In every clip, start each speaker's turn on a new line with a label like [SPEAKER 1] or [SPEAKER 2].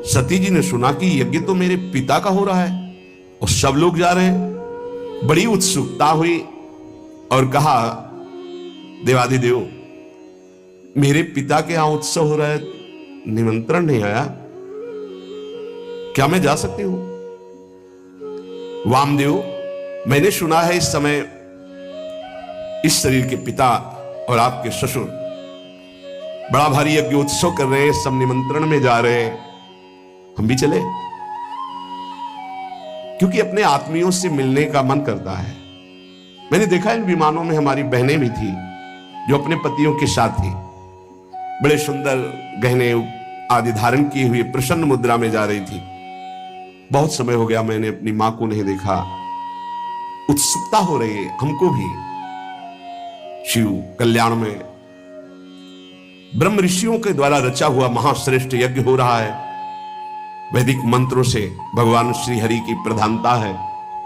[SPEAKER 1] सती जी ने सुना कि यज्ञ तो मेरे पिता का हो रहा है और सब लोग जा रहे हैं। बड़ी उत्सुकता हुई और कहा, देवाधिदेव, मेरे पिता के यहां उत्सव हो रहा है, निमंत्रण नहीं आया, क्या मैं जा सकती हूं? वामदेव, मैंने सुना है इस समय इस शरीर के पिता और आपके ससुर बड़ा भारी यज्ञ उत्सव कर रहे हैं, सब निमंत्रण में जा रहे हैं, हम भी चले? क्योंकि अपने आत्मियों से मिलने का मन करता है। मैंने देखा इन विमानों में हमारी बहनें भी थी जो अपने पतियों के साथ थी, बड़े सुंदर गहने आदि धारण किए हुए प्रसन्न मुद्रा में जा रही थी। बहुत समय हो गया मैंने अपनी मां को नहीं देखा, उत्सुकता हो रही है हमको भी। शिव कल्याण में ब्रह्म ऋषियों के द्वारा रचा हुआ महाश्रेष्ठ यज्ञ हो रहा है, वैदिक मंत्रों से भगवान श्री हरि की प्रधानता है,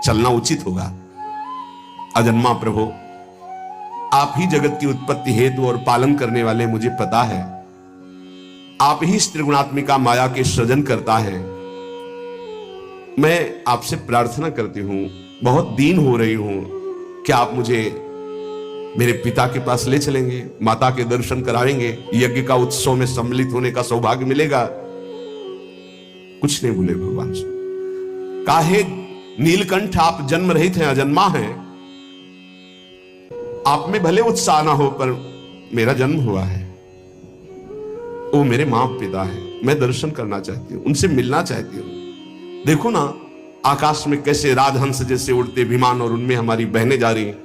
[SPEAKER 1] चलना उचित होगा। अजन्मा प्रभु, आप ही जगत की उत्पत्ति हेतु और पालन करने वाले, मुझे पता है आप ही त्रिगुणात्मिका माया के सृजन करता है। मैं आपसे प्रार्थना करती हूं, बहुत दीन हो रही हूं, क्या आप मुझे मेरे पिता के पास ले चलेंगे, माता के दर्शन कराएंगे, यज्ञ का उत्सव में सम्मिलित होने का सौभाग्य मिलेगा? कुछ नहीं बोले भगवान से। काहे नीलकंठ, आप जन्म रहित हैं, अजन्मा हैं, आप में भले उत्साह ना हो पर मेरा जन्म हुआ है, वो मेरे मां पिता है, मैं दर्शन करना चाहती हूं, उनसे मिलना चाहती हूं। देखो ना आकाश में कैसे राजहंस जैसे उड़ते विमान और उनमें हमारी बहनें जा रही हैं।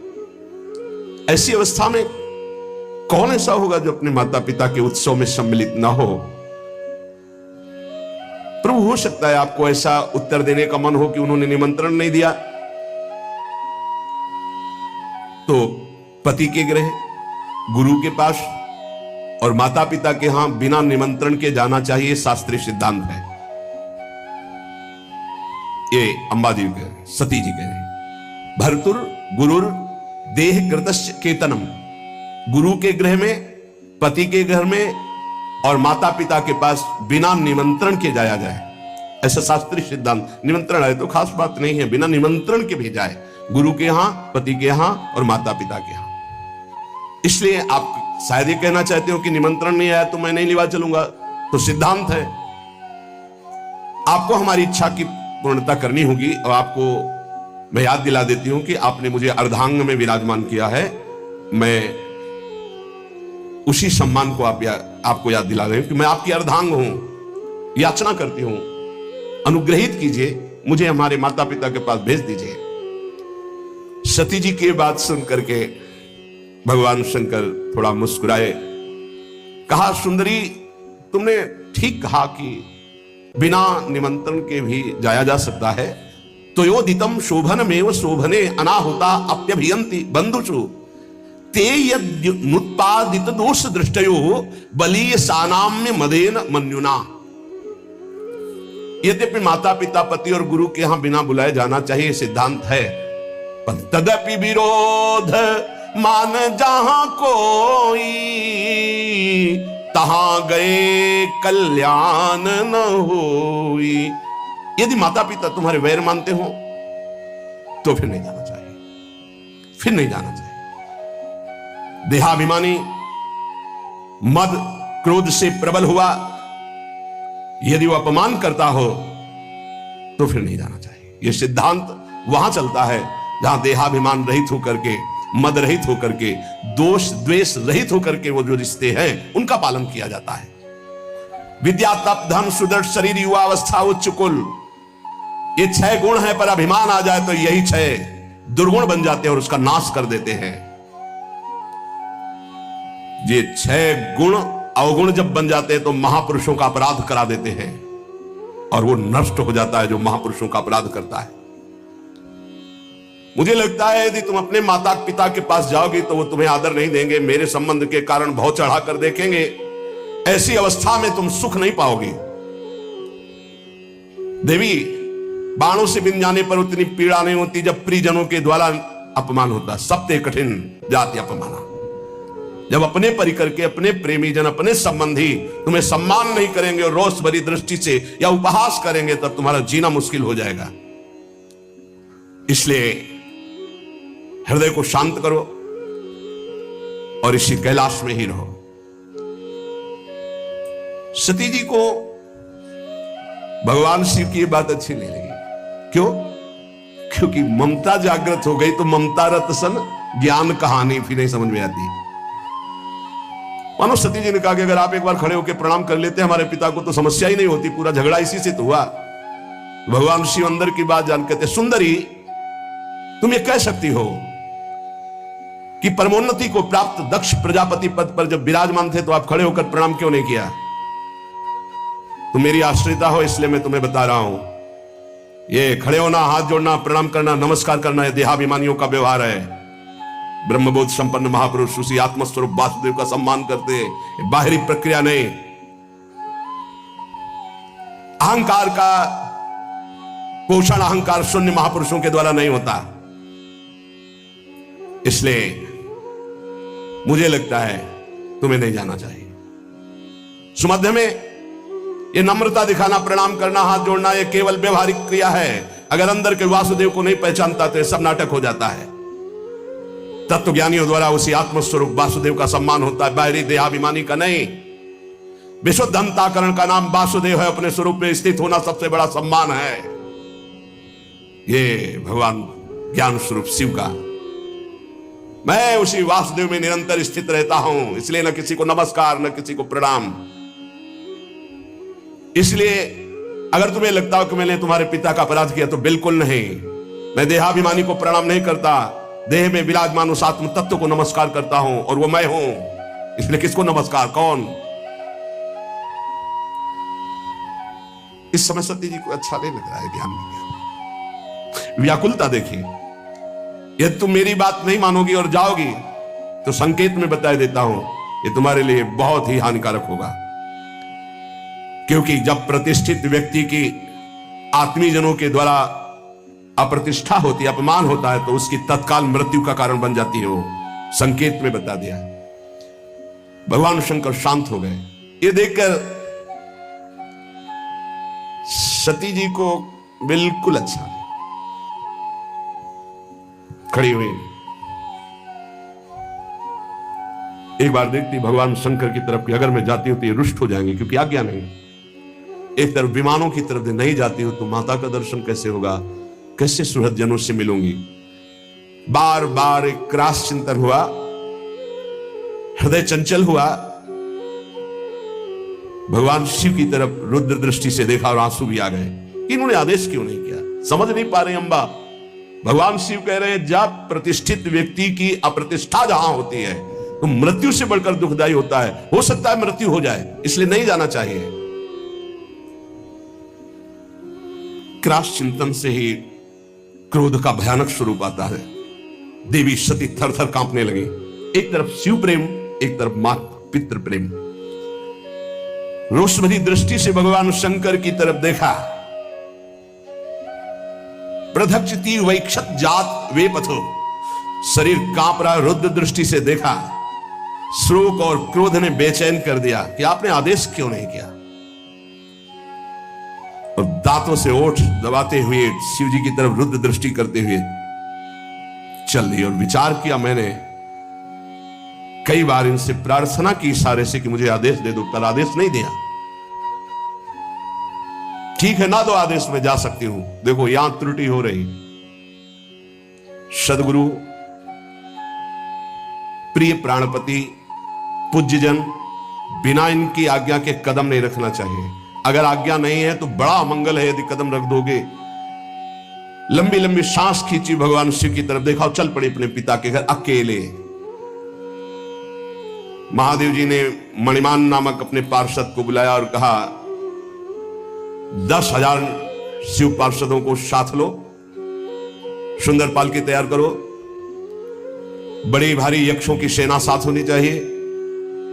[SPEAKER 1] ऐसी अवस्था में कौन ऐसा होगा जो अपने माता पिता के उत्सव में सम्मिलित ना हो? प्रभु, हो सकता है आपको ऐसा उत्तर देने का मन हो कि उन्होंने निमंत्रण नहीं दिया, तो पति के गृह, गुरु के पास और माता पिता के यहां बिना निमंत्रण के जाना चाहिए, शास्त्रीय सिद्धांत है। ये अंबा जी कह रहे, सती जी कह रहे, भर्तुर गुरुर देह कृतस्य केतनम, गुरु के गृह में, पति के घर में और माता पिता के पास बिना निमंत्रण के जाया जाए, ऐसा शास्त्रीय सिद्धांत। निमंत्रण है तो खास बात नहीं है, बिना निमंत्रण के भेजा है, गुरु के यहां, पति के यहां और माता पिता के यहां। इसलिए आप शायद ये कहना चाहते हो कि निमंत्रण नहीं आया तो मैं नहीं लिवा चलूंगा, तो सिद्धांत है, आपको हमारी इच्छा की पूर्णता करनी होगी। और आपको मैं याद दिला देती हूं कि आपने मुझे अर्धांग में विराजमान किया है, मैं उसी सम्मान को आपको याद दिला रही हूं कि मैं आपकी अर्धांग हूं। याचना करती हूं, अनुग्रहित कीजिए, मुझे हमारे माता पिता के पास भेज दीजिए। सती जी की बात सुन करके भगवान शंकर थोड़ा मुस्कुराए, कहा, सुंदरी, तुमने ठीक कहा कि बिना निमंत्रण के भी जाया जा सकता है। तो योदितम शोभनमेव शोभने अनाहुता अप्यभियंति बंधुषु ते यदुत्पादित दोष दृष्टयो बलीय सानाम्य मदेन मन्युना। यद्यपि माता पिता, पति और गुरु के यहां बिना बुलाए जाना चाहिए, सिद्धांत है, पर तदपि विरोध मान जहां कोई, तहां गए कल्याण न होई। यदि माता पिता तुम्हारे वैर मानते हो तो फिर नहीं जाना चाहिए, फिर नहीं जाना चाहिए। देहाभिमानी मद क्रोध से प्रबल हुआ, यदि वो अपमान करता हो तो फिर नहीं जाना चाहिए। यह सिद्धांत वहां चलता है जहां देहाभिमान रहित होकर के, मद रहित होकर के, दोष द्वेष रहित होकर के वो जो रिश्ते हैं उनका पालन किया जाता है। विद्या, तप, धन, सुदृढ़ शरीर, युवावस्था, उच्च कुल, ये 6 गुण है, पर अभिमान आ जाए तो यही 6 दुर्गुण बन जाते हैं और उसका नाश कर देते हैं। ये 6 गुण अवगुण जब बन जाते हैं तो महापुरुषों का अपराध करा देते हैं और वो नष्ट हो जाता है जो महापुरुषों का अपराध करता है। मुझे लगता है यदि तुम अपने माता पिता के पास जाओगी तो वो तुम्हें आदर नहीं देंगे, मेरे संबंध के कारण भाव चढ़ा कर देखेंगे। ऐसी अवस्था में तुम सुख नहीं पाओगी। देवी, बाणों से बिन जाने पर उतनी पीड़ा नहीं होती जब प्रियजनों के द्वारा अपमान होता। सत्य कठिन जाति अपमाना। जब अपने परिकर के, अपने प्रेमी जन, अपने संबंधी तुम्हें सम्मान नहीं करेंगे और रोष भरी दृष्टि से या उपहास करेंगे, तब तुम्हारा जीना मुश्किल हो जाएगा। इसलिए हृदय को शांत करो और इसी कैलाश में ही रहो। सती जी को भगवान शिव की बात अच्छी नहीं लगी। क्यों? क्योंकि ममता जागृत हो गई तो ममता रत सन ज्ञान कहानी फिर नहीं समझ में आती। मानो सती जी ने कहा कि अगर आप एक बार खड़े होकर प्रणाम कर लेते हमारे पिता को तो समस्या ही नहीं होती, पूरा झगड़ा इसी से तो हुआ। भगवान शिव अंदर की बात जान कहते, सुंदरी तुम ये कह सकती हो कि परमोन्नति को प्राप्त दक्ष प्रजापति पद पर जब विराजमान थे तो आप खड़े होकर प्रणाम क्यों नहीं किया? तुम मेरी आश्रिता हो इसलिए मैं तुम्हें बता रहा हूं, ये खड़े होना, हाथ जोड़ना, प्रणाम करना, नमस्कार करना, ये देहाभिमानियों का व्यवहार है। ब्रह्मबोध संपन्न महापुरुष उसी आत्मस्वरूप वासुदेव का सम्मान करते हैं, बाहरी प्रक्रिया नहीं। अहंकार का पोषण अहंकार शून्य महापुरुषों के द्वारा नहीं होता। इसलिए मुझे लगता है तुम्हें नहीं जाना चाहिए। सुमध्य में ये नम्रता दिखाना, प्रणाम करना, हाथ जोड़ना, ये केवल व्यवहारिक क्रिया है। अगर अंदर के वासुदेव को नहीं पहचानता तो ये सब नाटक हो जाता है। तत्वज्ञानियों द्वारा उसी आत्मस्वरूप वासुदेव का सम्मान होता है, बाहरी देहाभिमानी का नहीं। विशुद्ध अंतःकरण का नाम वासुदेव है, अपने स्वरूप में स्थित होना सबसे बड़ा सम्मान है। ये भगवान ज्ञान स्वरूप शिव का, मैं उसी वासुदेव में निरंतर स्थित रहता हूं, इसलिए न किसी को नमस्कार न किसी को प्रणाम। इसलिए अगर तुम्हें लगता हो कि मैंने तुम्हारे पिता का अपराध किया तो बिल्कुल नहीं। मैं देहाभिमानी को प्रणाम नहीं करता, देह में विराजमान उस आत्म तत्व को नमस्कार करता हूं और वो मैं हूं। इसलिए किसको नमस्कार? कौन? इस समय सती जी को अच्छा नहीं लग रहा है, ध्यान दीजिए। व्याकुलता देखिए। यदि तुम मेरी बात नहीं मानोगी और जाओगी तो संकेत में बता देता हूं, ये तुम्हारे लिए बहुत ही हानिकारक होगा। क्योंकि जब प्रतिष्ठित व्यक्ति की आत्मीजनों के द्वारा अप्रतिष्ठा होती है, अपमान होता है, तो उसकी तत्काल मृत्यु का कारण बन जाती है। वो संकेत में बता दिया। भगवान शंकर शांत हो गए। ये देखकर सती जी को बिल्कुल अच्छा नहीं। खड़ी हुई एक बार देखती भगवान शंकर की तरफ कि अगर मैं जाती हूं तो ये रुष्ट हो जाएंगे, क्योंकि आज्ञा नहीं। एक तरफ विमानों की तरफ नहीं जाती हूं तो माता का दर्शन कैसे होगा, कैसे सुहृद जनों से मिलूंगी। बार बार एक क्रास चिंतन हुआ, हृदय चंचल हुआ। भगवान शिव की तरफ रुद्र दृष्टि से देखा और आंसू भी आ गए। इन्होंने आदेश क्यों नहीं किया? समझ नहीं पा रहे अम्बा। भगवान शिव कह रहे हैं जब प्रतिष्ठित व्यक्ति की अप्रतिष्ठा जहां होती है तो मृत्यु से बढ़कर दुखदायी होता है। हो सकता है मृत्यु हो जाए, इसलिए नहीं जाना चाहिए। क्रास चिंतन से ही क्रोध का भयानक स्वरूप आता है। देवी सती थर थर कांपने लगी। एक तरफ शिव प्रेम, एक तरफ माता पितृ प्रेम। रोष भरी दृष्टि से भगवान शंकर की तरफ देखा। प्रधक्षति वैक्षत जात वे पथो, शरीर कांप रहा। रुद्र दृष्टि से देखा। शोक और क्रोध ने बेचैन कर दिया कि आपने आदेश क्यों नहीं किया। और दांतों से ओठ दबाते हुए शिव जी की तरफ रुद्र दृष्टि करते हुए चल दी। और विचार किया मैंने, कई बार इनसे प्रार्थना की इशारे से कि मुझे आदेश दे दो, पर आदेश नहीं दिया। ठीक है ना, दो आदेश में जा सकती हूं। देखो यहां त्रुटि हो रही। सदगुरु, प्रिय प्राणपति, पूज्यजन, बिना इनकी आज्ञा के कदम नहीं रखना चाहिए। अगर आज्ञा नहीं है तो बड़ा अमंगल है यदि कदम रख दोगे। लंबी लंबी सांस खींची, भगवान शिव की तरफ देखा और चल पड़े अपने पिता के घर अकेले। महादेव जी ने मणिमान नामक अपने पार्षद को बुलाया और कहा 10,000 शिव पार्षदों को साथ लो, सुंदर पालकी तैयार करो, बड़ी भारी यक्षों की सेना साथ होनी चाहिए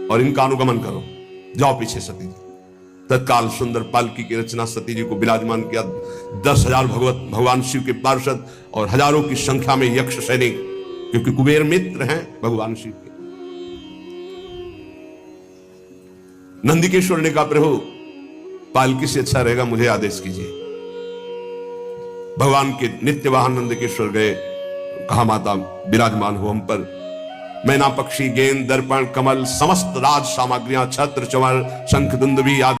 [SPEAKER 1] और इनका अनुगमन करो। जाओ पीछे सती। तत्काल सुंदर पालकी की रचना सती जी को विराजमान किया। 10,000 भगवान शिव के पार्षद और हजारों की संख्या में यक्ष सैनिक, क्योंकि कुबेर मित्र हैं भगवान शिव के। नंदिकेश्वर ने कहा प्रभु पालकी से अच्छा रहेगा, मुझे आदेश कीजिए। भगवान के नित्य वाहन नंदिकेश्वर गए, कहा माता विराजमान हो हम पर। मैना पक्षी, गेंद, दर्पण, कमल, समस्त राज सामग्रियां, छत्र, चमर, शंख, दुंदुभी आदि